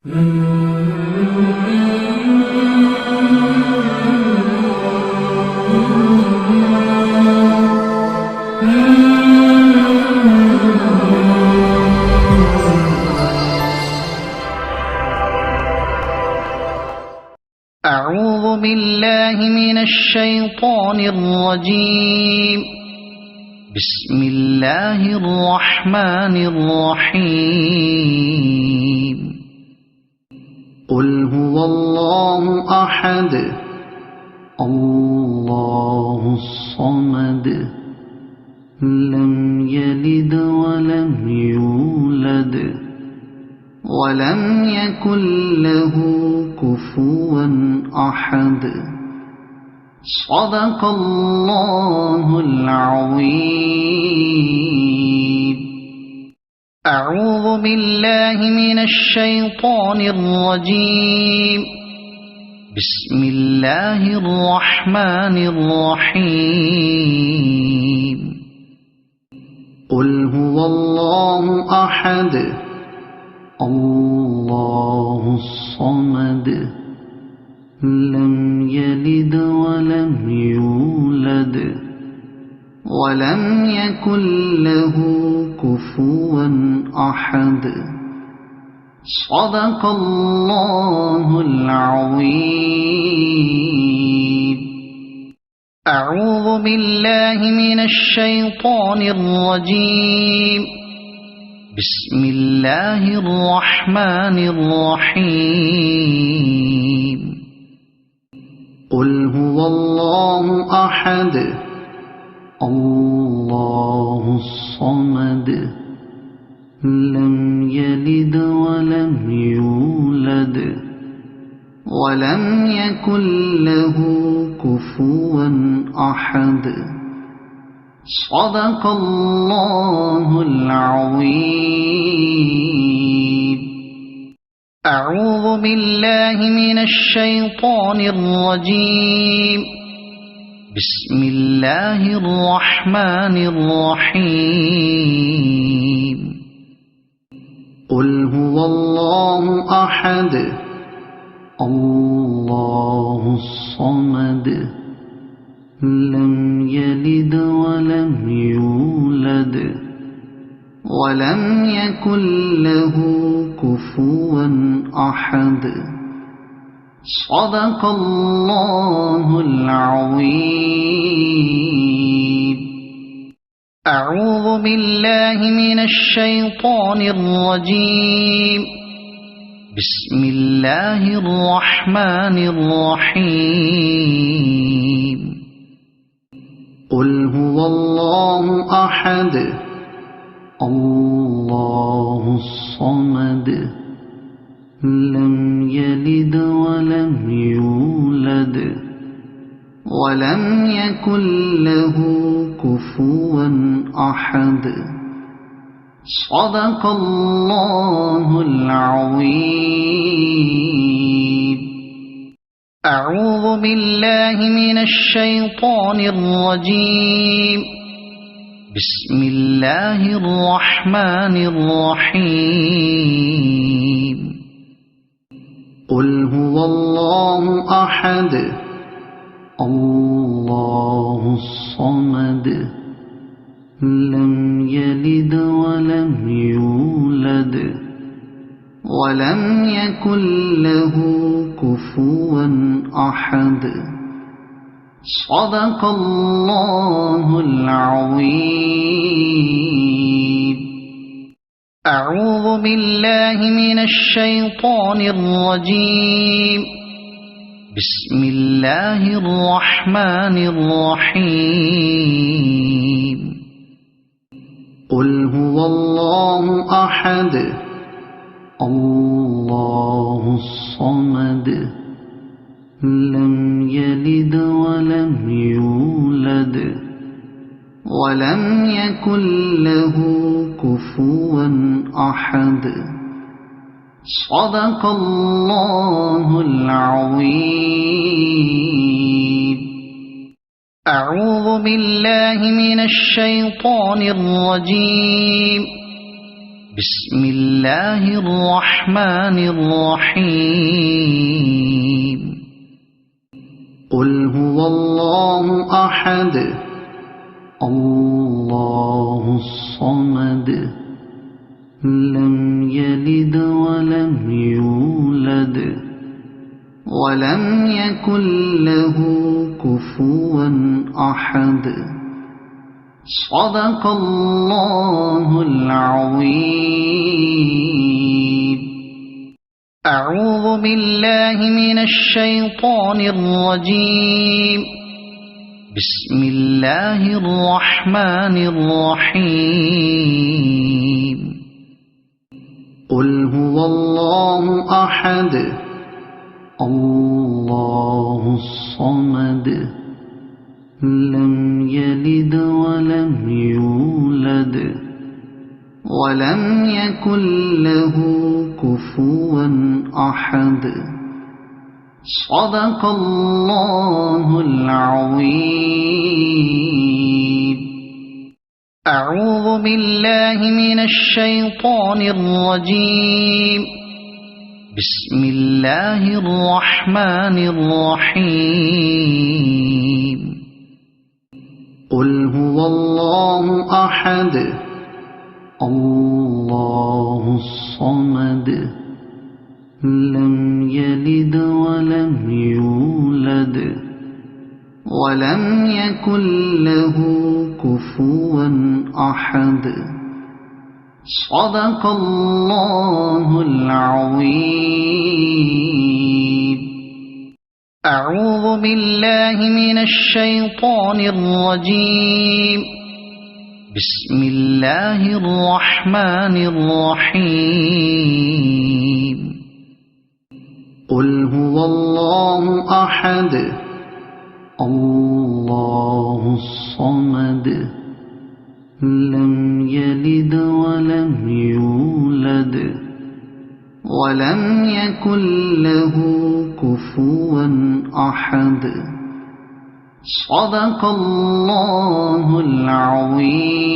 أعوذ بالله من الشيطان الرجيم. بسم الله الرحمن الرحيم. قل هو الله أحد الله الصمد لم يلد ولم يولد ولم يكن له كفوا أحد. صدق الله العظيم. أعوذ بالله من الشيطان الرجيم. بسم الله الرحمن الرحيم. قل هو الله أحد الله الصمد لم يلد ولم يولد ولم يكن له كفوا أحد. صدق الله العظيم. أعوذ بالله من الشيطان الرجيم. بسم الله الرحمن الرحيم. قل هو الله أحد الله الصمد لم يلد ولم يولد ولم يكن له كفوا أحد. صدق الله العظيم. أعوذ بالله من الشيطان الرجيم. بسم الله الرحمن الرحيم. قل هو الله أحد الله الصمد لم يلد ولم يولد ولم يكن له كفوا أحد. صدق الله العظيم. أعوذ بالله من الشيطان الرجيم. بسم الله الرحمن الرحيم. قل هو الله أحد الله الصمد لم يلد ولم يولد ولم يكن له كفوا أحد. صدق الله العظيم. أعوذ بالله من الشيطان الرجيم. بسم الله الرحمن الرحيم. قل هو الله أحد الله الصمد لم يلد ولم يولد ولم يكن له كفوا أحد. صدق الله العظيم. أعوذ بالله من الشيطان الرجيم. بسم الله الرحمن الرحيم. قل هو الله أحد الله الصمد لم يلد ولم يولد ولم يكن له كفوا أحد. صدق الله العظيم. أعوذ بالله من الشيطان الرجيم. بسم الله الرحمن الرحيم قل هو الله أحد الله الصمد لم يلد ولم يولد ولم يكن له كفوا أحد صدق الله العظيم أعوذ بالله من الشيطان الرجيم بسم الله الرحمن الرحيم قل هو الله أحد الله الصمد لم يلد ولم يولد ولم يكن له كفوا أحد صدق الله العظيم أعوذ بالله من الشيطان الرجيم بسم الله الرحمن الرحيم قل هو الله أحد الله الصمد لم يلد ولم يولد ولم يكن له كفوا أحد صدق الله العظيم أعوذ بالله من الشيطان الرجيم بسم الله الرحمن الرحيم قل هو الله أحد الله الصمد لم يلد ولم يولد ولم يكن له كفوا أحد صدق الله العظيم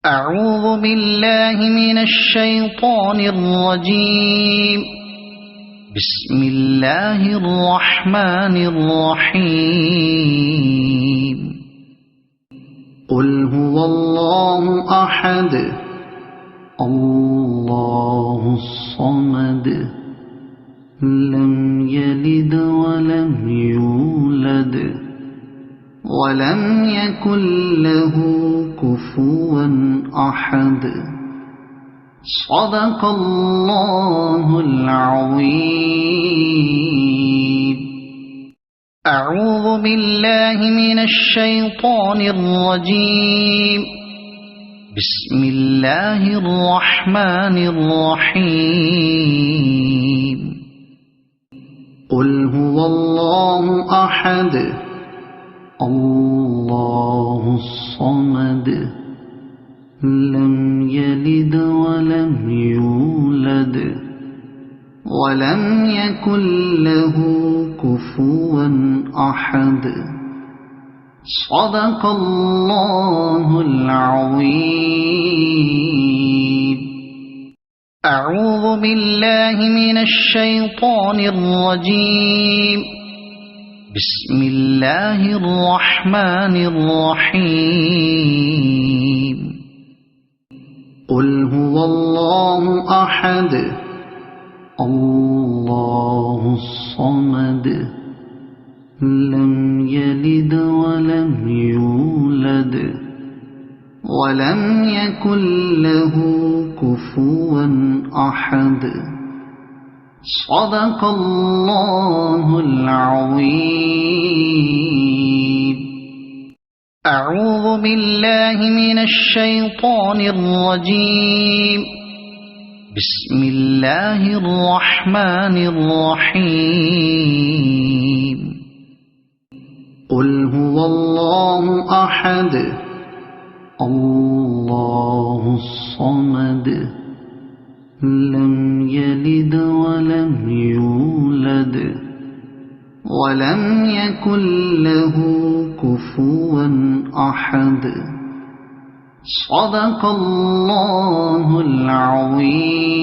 أعوذ بالله من الشيطان الرجيم بسم الله الرحمن الرحيم قل هو الله أحد الله الصمد لم يلد ولم يولد ولم يكن له كفوا أحد صدق الله العظيم أعوذ بالله من الشيطان الرجيم بسم الله الرحمن الرحيم قل هو الله أحد الله الصمد لم يلد ولم يولد ولم يكن له كفوا أحد صدق الله العظيم أعوذ بالله من الشيطان الرجيم بسم الله الرحمن الرحيم قل هو الله أحد الله الصمد لم يلد ولم يولد ولم يكن له كفوا أحد صدق الله العظيم أعوذ بالله من الشيطان الرجيم بسم الله الرحمن الرحيم قل هو الله أحد الله الصمد لم يلد ولم يولد ولم يكن له كفوا أحد صدق الله العظيم.